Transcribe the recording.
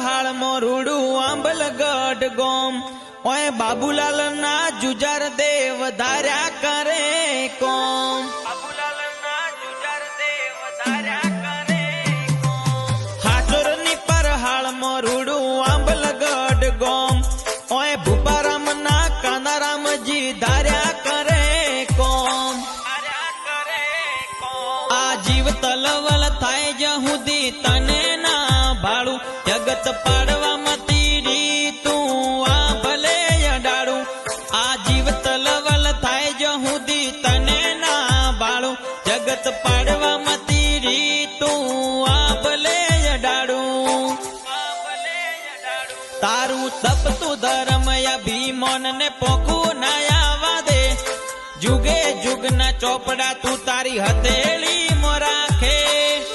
હાળ મોરુડું આંબલગઢ ગોમ ઓય બાબુલાલ ના જુજાર દેવ ધાર્યા કરે કોમ બાબુલાલ ના જુજાર દેવ ધાર્યા કરે કોમ હાચોર ની પર હાળ મોરુડું આંબલગઢ ગોમ ઓય ભૂપારામ ના કાનારામજી ધાર્યા કરે કોમ આ જીવ તલવલ થાય જહુદી તને ના ભાડું જગત પાડવામાં તીરી તું આ ભલે અડાડું આ જીવ તલવલ થાય જહુદી તને ના ભાડું જગત પાડવામાં તીરી તું આ ભલે અડાડું તારું તપતું ધર્મ અભિમાન ને પોખું ના આવા દે જુગે જુગ ના ચોપડા તું તારી હથેળી મોરા